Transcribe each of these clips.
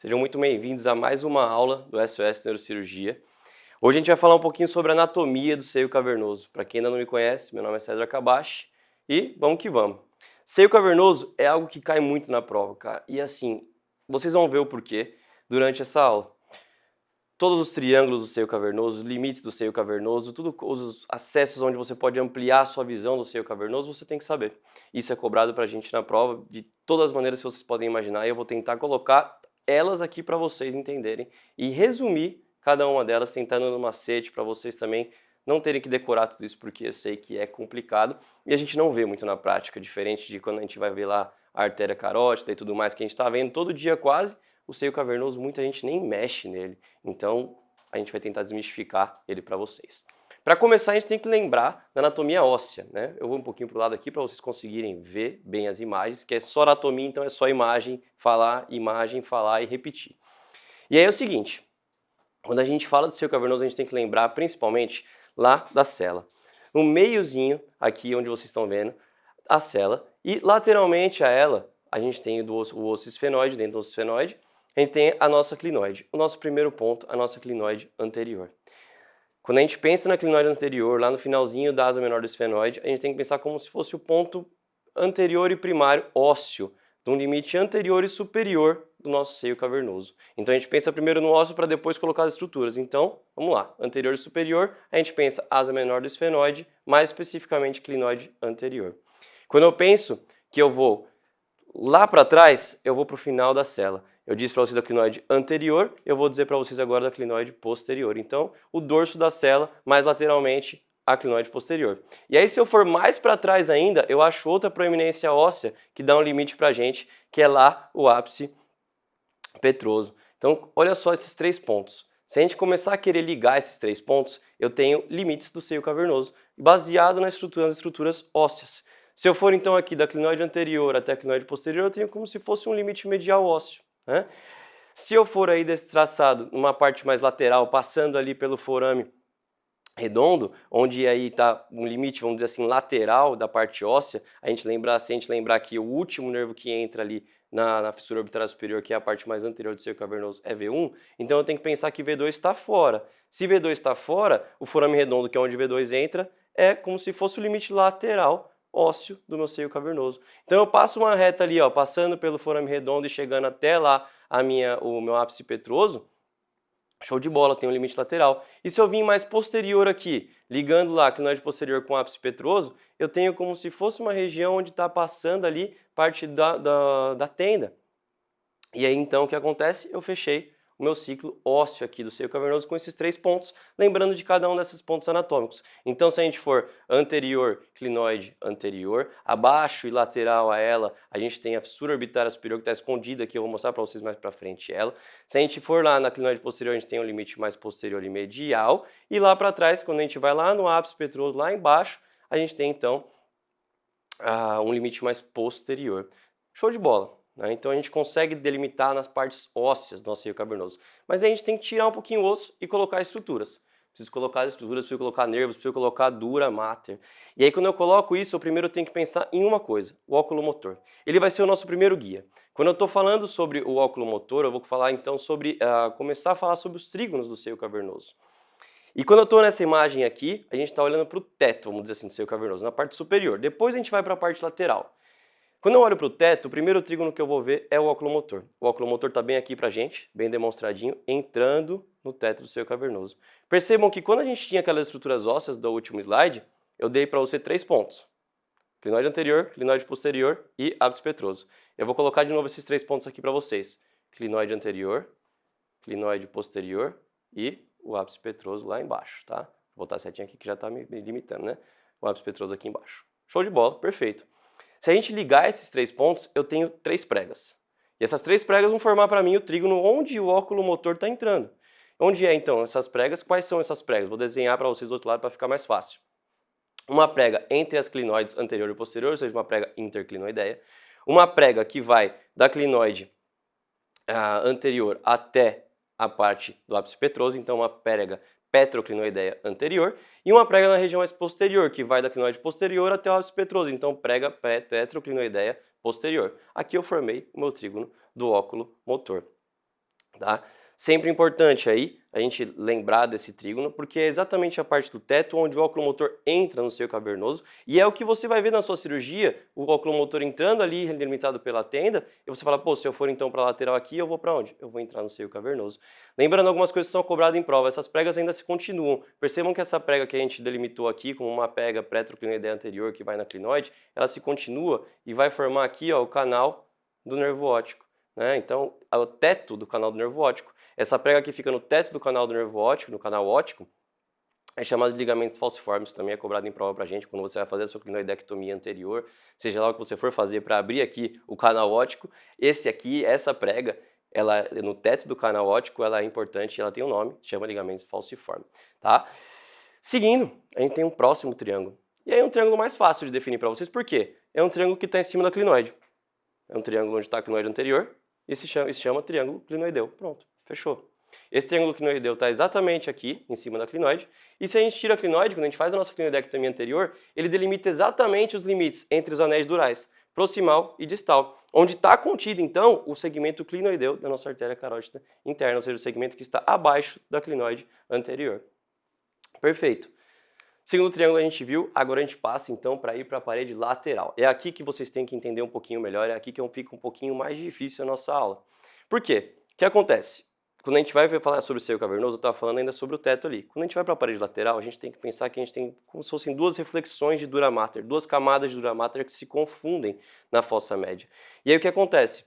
Sejam muito bem-vindos a mais uma aula do SOS Neurocirurgia. Hoje a gente vai falar um pouquinho sobre a anatomia do seio cavernoso. Para quem ainda não me conhece, meu nome é César Kabashi e vamos que vamos. Seio cavernoso é algo que cai muito na prova, cara. E assim, vocês vão ver o porquê durante essa aula. Todos os triângulos do seio cavernoso, os limites do seio cavernoso, todos os acessos onde você pode ampliar a sua visão do seio cavernoso, você tem que saber. Isso é cobrado pra gente na prova de todas as maneiras que vocês podem imaginar e eu vou tentar colocar elas aqui para vocês entenderem e resumir cada uma delas, tentando no macete para vocês também não terem que decorar tudo isso, porque eu sei que é complicado e a gente não vê muito na prática, diferente de quando a gente vai ver lá a artéria carótida e tudo mais que a gente está vendo todo dia quase. O seio cavernoso, muita gente nem mexe nele, então a gente vai tentar desmistificar ele para vocês. Para começar, a gente tem que lembrar da anatomia óssea, né? Eu vou um pouquinho para o lado aqui para vocês conseguirem ver bem as imagens, que é só anatomia, então é só imagem, falar e repetir. E aí é o seguinte, quando a gente fala do seio cavernoso, a gente tem que lembrar principalmente lá da cela. No meiozinho, aqui onde vocês estão vendo, a cela, e lateralmente a ela, a gente tem o osso esfenoide, dentro do osso esfenoide, a gente tem a nossa clinoide. O nosso primeiro ponto, a nossa clinoide anterior. Quando a gente pensa na clinoide anterior, lá no finalzinho da asa menor do esfenoide, a gente tem que pensar como se fosse o ponto anterior e primário ósseo, de um limite anterior e superior do nosso seio cavernoso. Então a gente pensa primeiro no ósseo para depois colocar as estruturas. Então, vamos lá, anterior e superior, a gente pensa asa menor do esfenoide, mais especificamente clinoide anterior. Quando eu penso que eu vou lá para trás, eu vou para o final da cela. Eu disse para vocês da clinoide anterior, eu vou dizer para vocês agora da clinoide posterior. Então, o dorso da cela, mais lateralmente, a clinoide posterior. E aí, se eu for mais para trás ainda, eu acho outra proeminência óssea que dá um limite para a gente, que é lá o ápice petroso. Então, olha só esses três pontos. Se a gente começar a querer ligar esses três pontos, eu tenho limites do seio cavernoso, baseado nas estruturas ósseas. Se eu for então aqui da clinoide anterior até a clinoide posterior, eu tenho como se fosse um limite medial ósseo, né? Se eu for aí desse traçado, numa parte mais lateral, passando ali pelo forame redondo, onde aí está um limite, vamos dizer assim, lateral da parte óssea, se a gente lembrar que o último nervo que entra ali na fissura orbital superior, que é a parte mais anterior do seio cavernoso, é V1, então eu tenho que pensar que V2 está fora. Se V2 está fora, o forame redondo, que é onde V2 entra, é como se fosse o limite lateral ósseo do meu seio cavernoso. Então eu passo uma reta ali, ó, passando pelo forame redondo e chegando até lá o meu ápice petroso, show de bola, tem um limite lateral. E se eu vim mais posterior aqui, ligando lá a clinoide posterior com o ápice petroso, eu tenho como se fosse uma região onde está passando ali parte da tenda. E aí então o que acontece? Eu fechei o meu ciclo ósseo aqui do seio cavernoso com esses três pontos, lembrando de cada um desses pontos anatômicos. Então se a gente for anterior, clinoide anterior, abaixo e lateral a ela, a gente tem a fissura orbitária superior que está escondida aqui, eu vou mostrar para vocês mais para frente ela. Se a gente for lá na clinoide posterior, a gente tem um limite mais posterior e medial, e lá para trás, quando a gente vai lá no ápice petroso, lá embaixo, a gente tem então um limite mais posterior. Show de bola! Né? Então a gente consegue delimitar nas partes ósseas do nosso seio cavernoso. Mas aí a gente tem que tirar um pouquinho o osso e colocar estruturas. Preciso colocar estruturas, preciso colocar nervos, preciso colocar dura mater. E aí quando eu coloco isso, eu primeiro tenho que pensar em uma coisa, o óculo motor. Ele vai ser o nosso primeiro guia. Quando eu estou falando sobre o óculo motor, eu vou falar então sobre, começar a falar sobre os trígonos do seio cavernoso. E quando eu estou nessa imagem aqui, a gente está olhando para o teto, vamos dizer assim, do seio cavernoso, na parte superior. Depois a gente vai para a parte lateral. Quando eu olho para o teto, o primeiro trígono que eu vou ver é o óculo motor. O óculo motor está bem aqui para a gente, bem demonstradinho, entrando no teto do seio cavernoso. Percebam que quando a gente tinha aquelas estruturas ósseas do último slide, eu dei para você três pontos. Clinoide anterior, clinoide posterior e ápice petroso. Eu vou colocar de novo esses três pontos aqui para vocês. Clinoide anterior, clinoide posterior e o ápice petroso lá embaixo, tá? Vou botar a setinha aqui que já está me limitando, né? O ápice petroso aqui embaixo. Show de bola, perfeito. Se a gente ligar esses três pontos, eu tenho três pregas. E essas três pregas vão formar para mim o trígono onde o óculo motor está entrando. Onde é então essas pregas? Quais são essas pregas? Vou desenhar para vocês do outro lado para ficar mais fácil. Uma prega entre as clinoides anterior e posterior, ou seja, uma prega interclinoideia. Uma prega que vai da clinoide anterior até a parte do ápice petroso, então uma prega petroclinoideia anterior, e uma prega na região mais posterior, que vai da clinoide posterior até o ápice petroso, então prega petroclinoideia posterior. Aqui eu formei o meu trígono do óculo motor. tá? Sempre importante aí a gente lembrar desse trígono, porque é exatamente a parte do teto onde o oculomotor entra no seio cavernoso, e é o que você vai ver na sua cirurgia, o oculomotor entrando ali, delimitado pela tenda, e você fala, pô, se eu for então para a lateral aqui, eu vou para onde? Eu vou entrar no seio cavernoso. Lembrando algumas coisas que são cobradas em prova, essas pregas ainda se continuam. Percebam que essa prega que a gente delimitou aqui, como uma prega pré-troclinoidea anterior que vai na clinoide, ela se continua e vai formar aqui, ó, o canal do nervo óptico, né? Então, o teto do canal do nervo óptico. Essa prega que fica no teto do canal do nervo óptico, no canal óptico, é chamado de ligamentos falciformes, também é cobrado em prova pra gente, quando você vai fazer a sua clinoidectomia anterior, seja lá o que você for fazer para abrir aqui o canal óptico, esse aqui, essa prega, ela no teto do canal óptico, ela é importante, ela tem um nome, chama ligamento falciforme, tá? Seguindo, a gente tem um próximo triângulo. E aí é um triângulo mais fácil de definir para vocês, por quê? É um triângulo que está em cima da clinoide. É um triângulo onde está a clinoide anterior, e se chama triângulo clinoideu. Pronto, fechou. Esse triângulo clinoideu está exatamente aqui, em cima da clinoide, e se a gente tira a clinoide, quando a gente faz a nossa clinoidectomia anterior, ele delimita exatamente os limites entre os anéis durais, proximal e distal, onde está contido, então, o segmento clinoideu da nossa artéria carótida interna, ou seja, o segmento que está abaixo da clinoide anterior. Perfeito. Segundo triângulo a gente viu, agora a gente passa então para ir para a parede lateral. É aqui que vocês têm que entender um pouquinho melhor, é aqui que fica um pouquinho mais difícil a nossa aula. Por quê? O que acontece? Quando a gente vai falar sobre o seio cavernoso, eu estava falando ainda sobre o teto ali. Quando a gente vai para a parede lateral, a gente tem que pensar que a gente tem como se fossem duas reflexões de dura mater, duas camadas de dura mater que se confundem na fossa média. E aí o que acontece?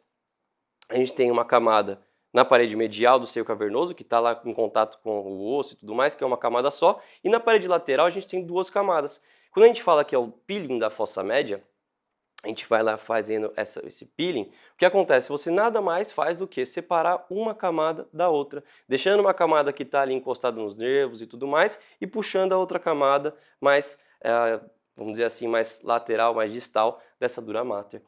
A gente tem uma camada na parede medial do seio cavernoso, que está lá em contato com o osso e tudo mais, que é uma camada só, e na parede lateral a gente tem duas camadas. Quando a gente fala que é o peeling da fossa média, a gente vai lá fazendo esse peeling, o que acontece? Você nada mais faz do que separar uma camada da outra, deixando uma camada que está ali encostada nos nervos e tudo mais, e puxando a outra camada mais, vamos dizer assim, mais lateral, mais distal dessa dura mater.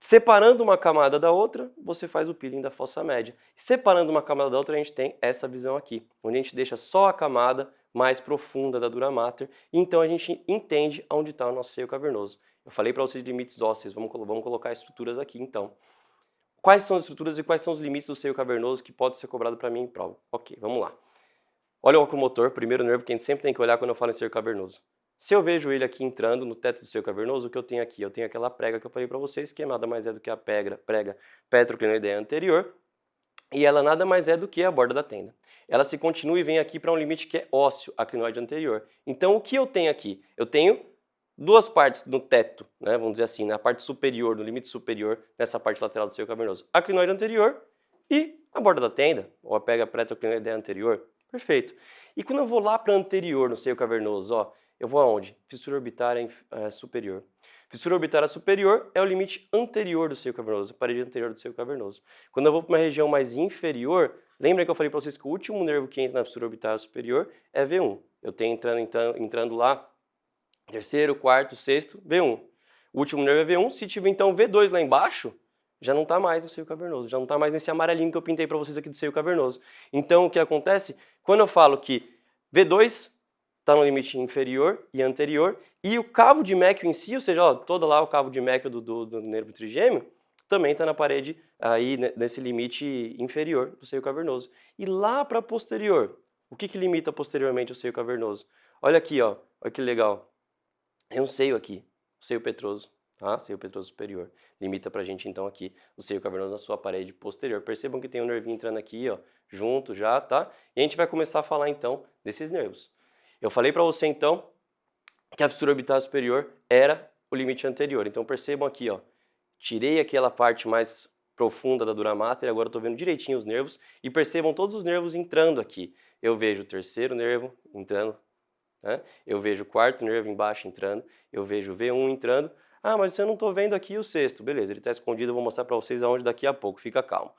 Separando uma camada da outra, você faz o peeling da fossa média. Separando uma camada da outra, a gente tem essa visão aqui, onde a gente deixa só a camada mais profunda da dura mater, e então a gente entende onde está o nosso seio cavernoso. Eu falei para vocês de limites ósseos, vamos colocar estruturas aqui então. Quais são as estruturas e quais são os limites do seio cavernoso que pode ser cobrado para mim em prova? Ok, vamos lá. Olha o oculomotor, primeiro nervo que a gente sempre tem que olhar quando eu falo em seio cavernoso. Se eu vejo ele aqui entrando no teto do seio cavernoso, o que eu tenho aqui? Eu tenho aquela prega que eu falei para vocês, que nada mais é do que a prega petroclinoidea anterior, e ela nada mais é do que a borda da tenda. Ela se continua e vem aqui para um limite que é ósseo, a clinoide anterior. Então, o que eu tenho aqui? Eu tenho duas partes no teto, né, vamos dizer assim, na parte superior, no limite superior, nessa parte lateral do seio cavernoso. A clinoide anterior e a borda da tenda, ou a prega petroclinoidea anterior. Perfeito. E quando eu vou lá para anterior, no seio cavernoso, ó, eu vou aonde? Fissura orbitária superior. Fissura orbitária superior é o limite anterior do seio cavernoso, a parede anterior do seio cavernoso. Quando eu vou para uma região mais inferior, lembra que eu falei para vocês que o último nervo que entra na fissura orbitária superior é V1. Eu tenho entrando lá, terceiro, quarto, sexto, V1. O último nervo é V1, se tiver então V2 lá embaixo, já não está mais no seio cavernoso, já não está mais nesse amarelinho que eu pintei para vocês aqui do seio cavernoso. Então, o que acontece? Quando eu falo que V2 está no limite inferior e anterior, e o cavo de Meckel em si, ou seja, ó, todo lá o cavo de Meckel do nervo trigêmeo, também está na parede, aí nesse limite inferior do seio cavernoso. E lá para posterior, o que limita posteriormente o seio cavernoso? Olha aqui, ó, olha que legal. É um seio aqui, o seio petroso, tá? Seio petroso superior. Limita pra gente então aqui o seio cavernoso na sua parede posterior. Percebam que tem um nervinho entrando aqui, ó, junto já, tá? E a gente vai começar a falar então desses nervos. Eu falei para você então que a fissura orbital superior era o limite anterior. Então percebam aqui, ó, tirei aquela parte mais profunda da dura mater, agora estou vendo direitinho os nervos e percebam todos os nervos entrando aqui. Eu vejo o terceiro nervo entrando, né? Eu vejo o quarto nervo embaixo entrando, eu vejo o V1 entrando. Ah, mas eu não estou vendo aqui o sexto. Beleza, ele está escondido, eu vou mostrar para vocês aonde daqui a pouco, fica calmo.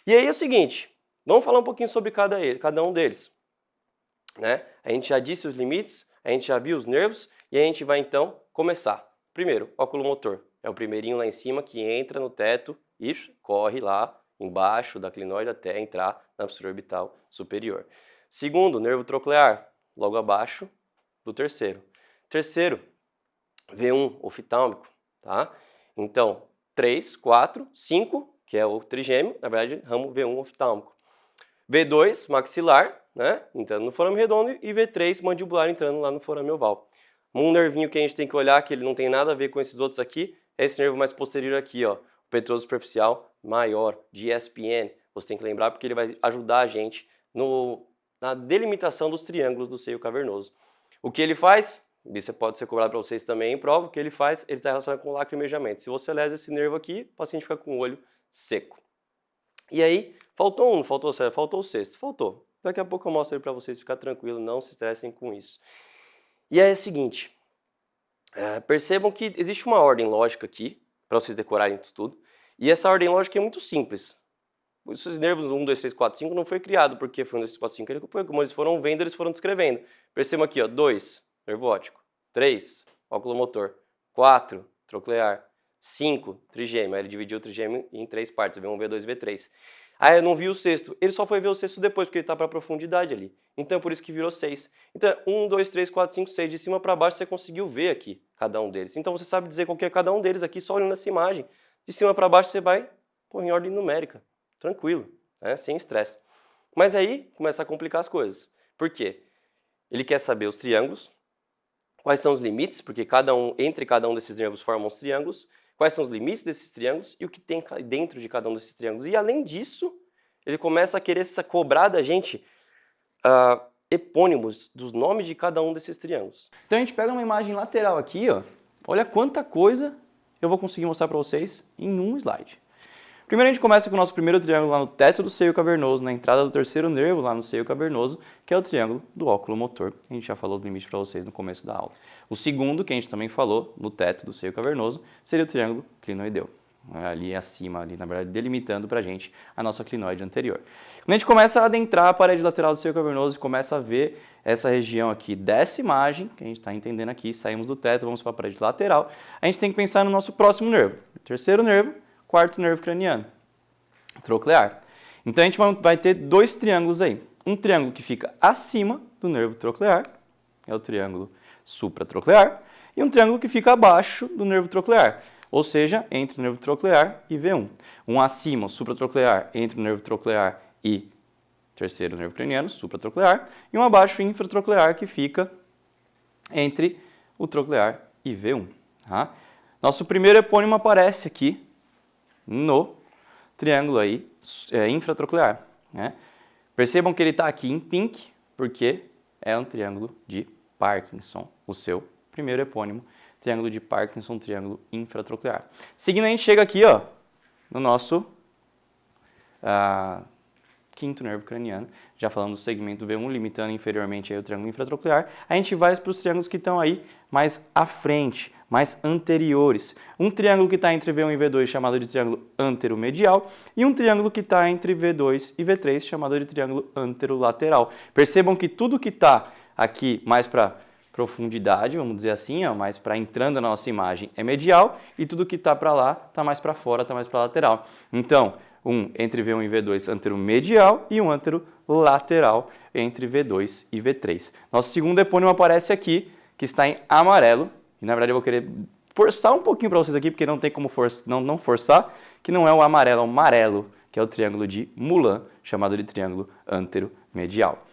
E aí é o seguinte, vamos falar um pouquinho sobre cada um deles, né? A gente já disse os limites, a gente já viu os nervos e a gente vai então começar. Primeiro, oculomotor. É o primeirinho lá em cima que entra no teto e corre lá embaixo da clinoide até entrar na fissura orbital superior. Segundo, nervo troclear, logo abaixo do terceiro. Terceiro, V1 oftalmico, tá? Então, 3, 4, 5, que é o trigêmeo, na verdade, ramo V1 oftálmico. V2, maxilar, né, entrando no forame redondo, e V3, mandibular, entrando lá no forame oval. Um nervinho que a gente tem que olhar, que ele não tem nada a ver com esses outros aqui, é esse nervo mais posterior aqui, ó, o petroso superficial maior, de ESPN. Você tem que lembrar porque ele vai ajudar a gente na delimitação dos triângulos do seio cavernoso. O que ele faz? Isso pode ser cobrado para vocês também em prova. O que ele faz? Ele está relacionado com lacrimejamento. Se você lesa esse nervo aqui, o paciente fica com o olho seco. E aí, faltou um, faltou o sexto. Faltou. Daqui a pouco eu mostro ele para vocês, ficar tranquilo, não se estressem com isso. E aí é o seguinte, percebam que existe uma ordem lógica aqui, para vocês decorarem isso tudo, e essa ordem lógica é muito simples. Esses nervos 1, 2, 3, 4, 5 não foi criado porque foi 1, 2, 3, 4, 5, como eles foram vendo, eles foram descrevendo. Percebam aqui, ó, 2, nervo óptico, 3, oculomotor, 4, troclear, 5, trigêmeo. Aí ele dividiu o trigêmeo em 3 partes, V1, V2, V3. Ah, eu não vi o sexto. Ele só foi ver o sexto depois, porque ele está para profundidade ali. Então, por isso que virou 6. Então, 1, 2, 3, 4, 5, 6. De cima para baixo, você conseguiu ver aqui cada um deles. Então, você sabe dizer qual que é cada um deles aqui, só olhando essa imagem. De cima para baixo, você vai pôr em ordem numérica. Tranquilo, né? Sem estresse. Mas aí, começa a complicar as coisas. Por quê? Ele quer saber os triângulos, quais são os limites, porque entre cada um desses nervos formam os triângulos, quais são os limites desses triângulos e o que tem dentro de cada um desses triângulos. E além disso, ele começa a querer cobrar da gente epônimos dos nomes de cada um desses triângulos. Então a gente pega uma imagem lateral aqui, ó. Olha quanta coisa eu vou conseguir mostrar para vocês em um slide. Primeiro a gente começa com o nosso primeiro triângulo lá no teto do seio cavernoso, na entrada do terceiro nervo lá no seio cavernoso, que é o triângulo do óculo motor. A gente já falou os limites para vocês no começo da aula. O segundo, que a gente também falou, no teto do seio cavernoso, seria o triângulo clinoideu. Ali acima, ali, na verdade, delimitando para a gente a nossa clinoide anterior. Quando a gente começa a adentrar a parede lateral do seio cavernoso e começa a ver essa região aqui dessa imagem, que a gente está entendendo aqui, saímos do teto, vamos para a parede lateral, a gente tem que pensar no nosso próximo nervo. Terceiro nervo, quarto nervo craniano, troclear. Então a gente vai ter dois triângulos aí. Um triângulo que fica acima do nervo troclear, é o triângulo supratroclear, e um triângulo que fica abaixo do nervo troclear, ou seja, entre o nervo troclear e V1. Um acima, o supratroclear, entre o nervo troclear e terceiro nervo craniano, supratroclear, e um abaixo, infratroclear, que fica entre o troclear e V1. Tá? Nosso primeiro epônimo aparece aqui no triângulo aí, infratroclear. Né? Percebam que ele está aqui em pink, porque é um triângulo de Parkinson, o seu primeiro epônimo, triângulo de Parkinson, triângulo infratroclear. Seguindo, a gente chega aqui, ó, no nosso quinto nervo craniano, já falando do segmento V1, limitando inferiormente aí o triângulo infratroclear, a gente vai para os triângulos que estão aí mais à frente, mais anteriores. Um triângulo que está entre V1 e V2, chamado de triângulo anteromedial, e um triângulo que está entre V2 e V3, chamado de triângulo anterolateral. Percebam que tudo que está aqui mais para profundidade, vamos dizer assim, ó, mais para entrando na nossa imagem é medial, e tudo que está para lá está mais para fora, está mais para lateral. Então, um entre V1 e V2 anteromedial e um anterolateral entre V2 e V3. Nosso segundo epônimo aparece aqui, que está em amarelo, e na verdade eu vou querer forçar um pouquinho para vocês aqui, porque não tem como não forçar, que não é o amarelo, é o amarelo, que é o triângulo de Moulin, chamado de triângulo anteromedial.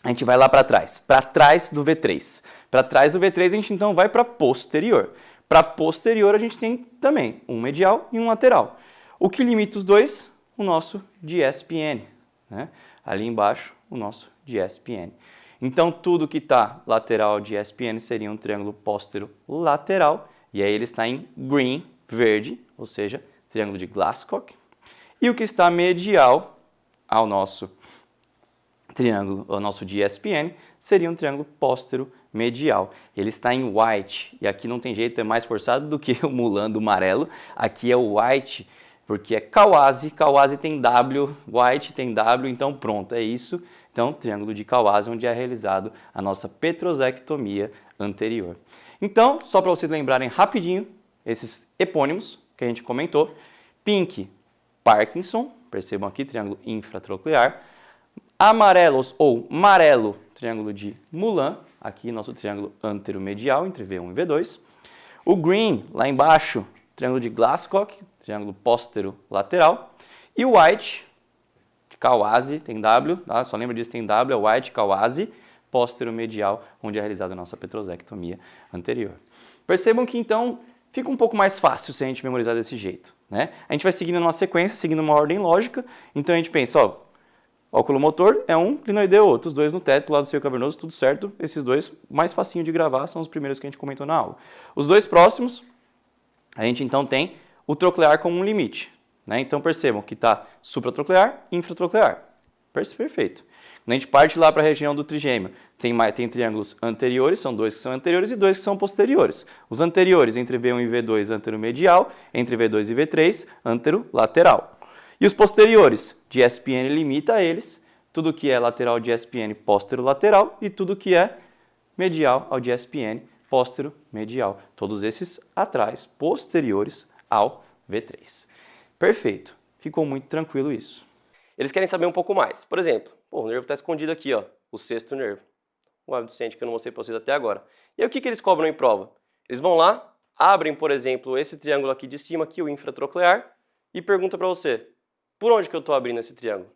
A gente vai lá para trás do V3. Para trás do V3 a gente então vai para posterior. Para posterior a gente tem também um medial e um lateral. O que limita os dois? O nosso DSPN. Né? Ali embaixo, o nosso DSPN. Então, tudo que está lateral de DSPN seria um triângulo póstero-lateral. E aí ele está em green, verde, ou seja, triângulo de Glasscock. E o que está medial ao nosso triângulo, o nosso DSPN, seria um triângulo póstero-medial. Ele está em white. E aqui não tem jeito, é mais forçado do que o Moulin do amarelo. Aqui é o white, porque é Kawase, Kawase tem W, white tem W, então pronto, é isso. Então, triângulo de Kawase, onde é realizado a nossa petrosectomia anterior. Então, só para vocês lembrarem rapidinho, esses epônimos que a gente comentou, Pink, Parkinson, percebam aqui, triângulo infratroclear, amarelos ou amarelo, triângulo de Moulin, aqui nosso triângulo anteromedial entre V1 e V2, o green, lá embaixo, triângulo de Glasscock, triângulo póstero-lateral, e o White, Kawase, tem W, tá? Só lembra disso, tem W, é o White, Kawase, póstero-medial, onde é realizada a nossa petrosectomia anterior. Percebam que, então, fica um pouco mais fácil se a gente memorizar desse jeito, né? A gente vai seguindo uma sequência, seguindo uma ordem lógica, então a gente pensa, ó, óculo motor é um, clinoideu outro, os dois no teto, lá do seio cavernoso, tudo certo. Esses dois, mais facinho de gravar, são os primeiros que a gente comentou na aula. Os dois próximos, a gente então tem o troclear como um limite, né? Então percebam que está supratroclear e infratroclear. Perfeito. Quando a gente parte lá para a região do trigêmeo, tem triângulos anteriores, são dois que são anteriores e dois que são posteriores. Os anteriores, entre V1 e V2, anteromedial, entre V2 e V3, anterolateral. E os posteriores, de SPN limita a eles, tudo que é lateral de SPN póstero-lateral e tudo que é medial ao de SPN póstero-medial. Todos esses atrás, posteriores ao V3. Perfeito. Ficou muito tranquilo isso. Eles querem saber um pouco mais. Por exemplo, o nervo está escondido aqui, ó, o sexto nervo. O abducente que eu não mostrei para vocês até agora. E aí o que eles cobram em prova? Eles vão lá, abrem, por exemplo, esse triângulo aqui de cima, aqui, o infratroclear, e perguntam para você, por onde que eu estou abrindo esse triângulo?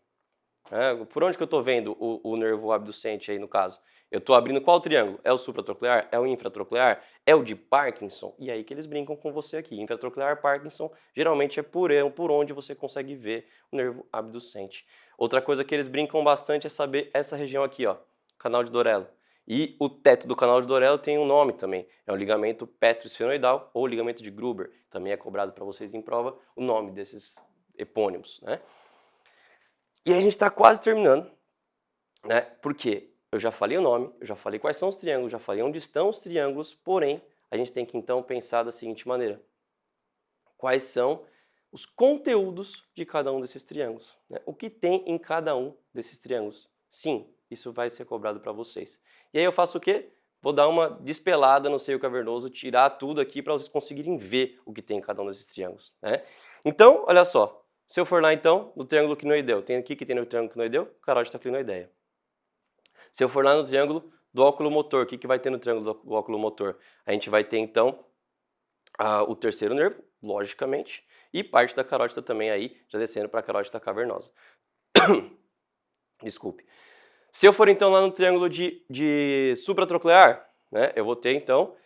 Por onde que eu estou vendo o nervo abducente aí no caso? Eu estou abrindo qual triângulo? É o supratroclear? É o infratroclear? É o de Parkinson? E aí que eles brincam com você aqui. Infratroclear, Parkinson, geralmente é por onde você consegue ver o nervo abducente. Outra coisa que eles brincam bastante é saber essa região aqui, ó, canal de Dorello. E o teto do canal de Dorello tem um nome também, é o ligamento petroesfenoidal ou ligamento de Gruber. Também é cobrado para vocês em prova o nome desses epônimos, né? E aí a gente está quase terminando, né? Porque eu já falei o nome, eu já falei quais são os triângulos, já falei onde estão os triângulos, porém, a gente tem que então pensar da seguinte maneira. Quais são os conteúdos de cada um desses triângulos? Né? O que tem em cada um desses triângulos? Sim, isso vai ser cobrado para vocês. E aí eu faço o quê? Vou dar uma despelada no seio cavernoso, tirar tudo aqui para vocês conseguirem ver o que tem em cada um desses triângulos. Né? Então, olha só. Se eu for lá, então, no triângulo quinoideu, tem aqui que tem no triângulo quinoideu? Carótida clinoideia. Se eu for lá no triângulo do óculo motor, o que vai ter no triângulo do óculo motor? A gente vai ter, então, o terceiro nervo, logicamente, e parte da carótida também aí, já descendo para a carótida cavernosa. Desculpe. Se eu for, então, lá no triângulo de supratroclear, né, eu vou ter, então,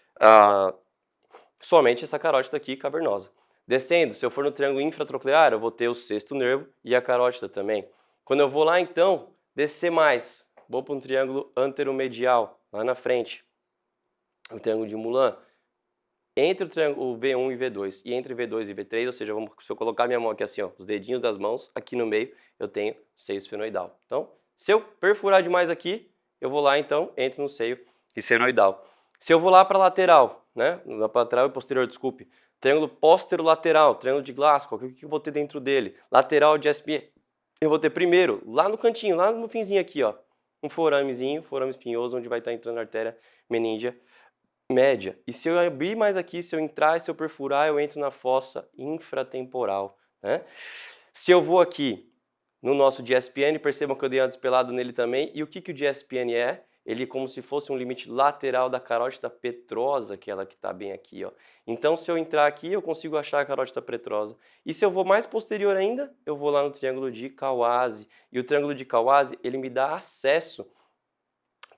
somente essa carótida aqui cavernosa. Descendo, se eu for no triângulo infratroclear, eu vou ter o sexto nervo e a carótida também. Quando eu vou lá, então, descer mais, vou para um triângulo anteromedial, lá na frente, o triângulo de Moulin. Entre o triângulo V1 e V2 e entre V2 e V3, ou seja, se eu colocar minha mão aqui assim, ó, os dedinhos das mãos, aqui no meio, eu tenho seio esfenoidal. Então, se eu perfurar demais aqui, eu vou lá, então, entro no seio esfenoidal. Se eu vou lá para a lateral, né, na lateral e posterior, desculpe, triângulo póstero-lateral, triângulo de Glasscock, o que eu vou ter dentro dele? Lateral de SPN. Eu vou ter primeiro, lá no cantinho, lá no finzinho aqui, ó, um foramezinho, forame espinhoso, onde vai estar entrando a artéria meningea média. E se eu abrir mais aqui, se eu entrar, se eu perfurar, eu entro na fossa infratemporal, né? Se eu vou aqui no nosso DSPN, percebam que eu dei uma despelada nele também. E o que o DSPN é? Ele é como se fosse um limite lateral da carótida petrosa, aquela que está bem aqui, ó. Então, se eu entrar aqui, eu consigo achar a carótida petrosa. E se eu vou mais posterior ainda, eu vou lá no triângulo de Kawase. E o triângulo de Kawase, ele me dá acesso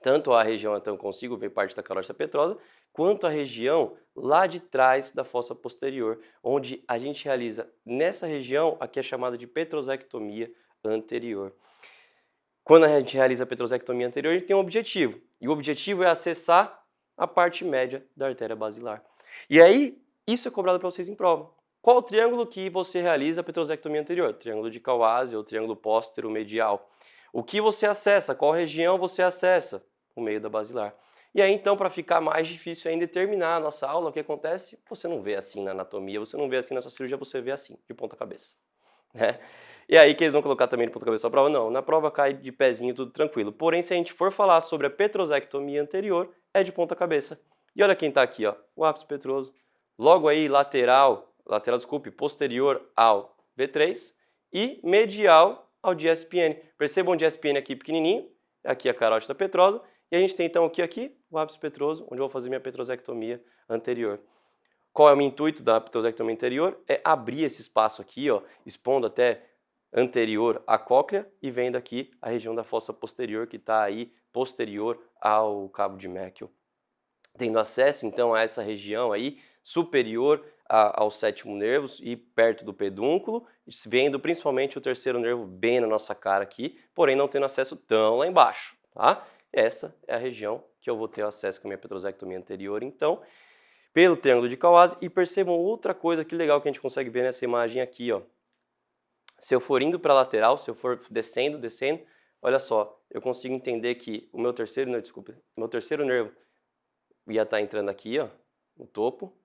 tanto à região, então eu consigo ver parte da carótida petrosa, quanto à região lá de trás da fossa posterior, onde a gente realiza nessa região, aqui é chamada de petrosectomia anterior. Quando a gente realiza a petrosectomia anterior, a gente tem um objetivo. E o objetivo é acessar a parte média da artéria basilar. E aí, isso é cobrado para vocês em prova. Qual o triângulo que você realiza a petrosectomia anterior? Triângulo de Kawase ou triângulo póstero-medial. O que você acessa? Qual região você acessa? O meio da basilar. E aí, então, para ficar mais difícil ainda terminar a nossa aula, o que acontece? Você não vê assim na anatomia, você não vê assim na sua cirurgia, você vê assim, de ponta cabeça. Né? E aí que eles vão colocar também de ponta cabeça a prova? Não, na prova cai de pezinho, tudo tranquilo. Porém, se a gente for falar sobre a petrosectomia anterior, é de ponta cabeça. E olha quem está aqui, ó, o ápice petroso. Logo aí, posterior ao V3 e medial ao DSPN. Percebam o DSPN aqui pequenininho, aqui a carótida petrosa, e a gente tem então aqui o ápice petroso, onde eu vou fazer minha petrosectomia anterior. Qual é o intuito da petrosectomia anterior? É abrir esse espaço aqui, ó, expondo até anterior à cóclea e vendo aqui a região da fossa posterior que está aí posterior ao cabo de Meckel. Tendo acesso então a essa região aí superior aos sétimo nervos e perto do pedúnculo, vendo principalmente o terceiro nervo bem na nossa cara aqui, porém não tendo acesso tão lá embaixo, tá? Essa é a região que eu vou ter acesso com a minha petrosectomia anterior, então, pelo triângulo de Kawase. E percebam outra coisa que legal que a gente consegue ver nessa imagem aqui, ó. Se eu for indo para a lateral, se eu for descendo, olha só, eu consigo entender que o meu terceiro nervo ia estar entrando aqui, ó, no topo.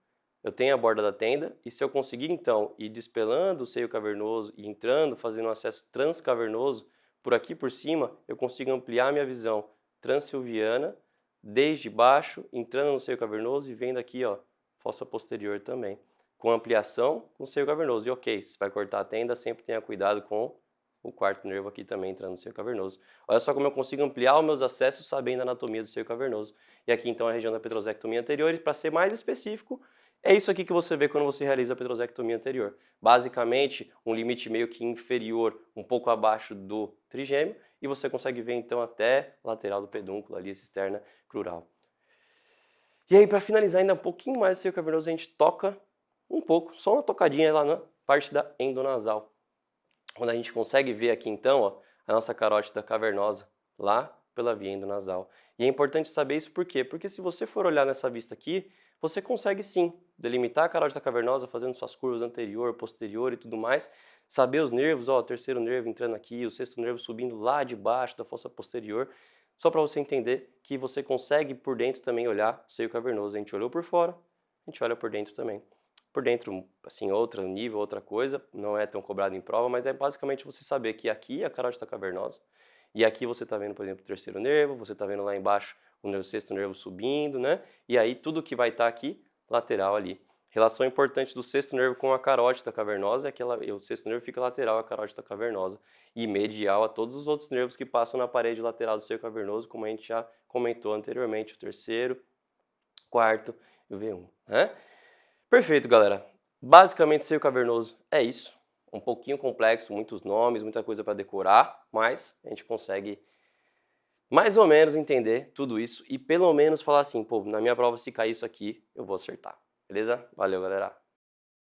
Eu tenho a borda da tenda, e se eu conseguir então ir despelando o seio cavernoso e entrando, fazendo um acesso transcavernoso por aqui por cima, eu consigo ampliar minha visão transsilviana desde baixo, entrando no seio cavernoso e vendo aqui, ó, fossa posterior também, com ampliação no seio cavernoso. E ok, se vai cortar a tenda, sempre tenha cuidado com o quarto nervo aqui também entrando no seio cavernoso. Olha só como eu consigo ampliar os meus acessos sabendo a anatomia do seio cavernoso. E aqui então a região da petrosectomia anterior, e para ser mais específico, é isso aqui que você vê quando você realiza a petrosectomia anterior. Basicamente, um limite meio que inferior, um pouco abaixo do trigêmeo, e você consegue ver então até a lateral do pedúnculo, ali, cisterna crural. E aí, para finalizar ainda um pouquinho mais do seio cavernoso, a gente toca um pouco, só uma tocadinha lá na parte da endonasal. Quando a gente consegue ver aqui então, ó, a nossa carótida cavernosa lá pela via endonasal. E é importante saber isso por quê? Porque se você for olhar nessa vista aqui, você consegue sim delimitar a carótida cavernosa fazendo suas curvas anterior, posterior e tudo mais, saber os nervos, ó, o terceiro nervo entrando aqui, o sexto nervo subindo lá de baixo da fossa posterior, só para você entender que você consegue por dentro também olhar o seio cavernoso. A gente olhou por fora, a gente olha por dentro também. Por dentro, assim, outro nível, outra coisa, não é tão cobrado em prova, mas é basicamente você saber que aqui é a carótida cavernosa, e aqui você está vendo, por exemplo, o terceiro nervo, você está vendo lá embaixo o sexto nervo subindo, né? E aí tudo que vai estar aqui, lateral ali. Relação importante do sexto nervo com a carótida cavernosa é que o sexto nervo fica lateral à carótida cavernosa e medial a todos os outros nervos que passam na parede lateral do seio cavernoso, como a gente já comentou anteriormente, o terceiro, quarto e o V1, né? Perfeito, galera. Basicamente, seio cavernoso é isso. Um pouquinho complexo, muitos nomes, muita coisa para decorar, mas a gente consegue mais ou menos entender tudo isso e pelo menos falar assim, pô, na minha prova se cair isso aqui, eu vou acertar. Beleza? Valeu, galera.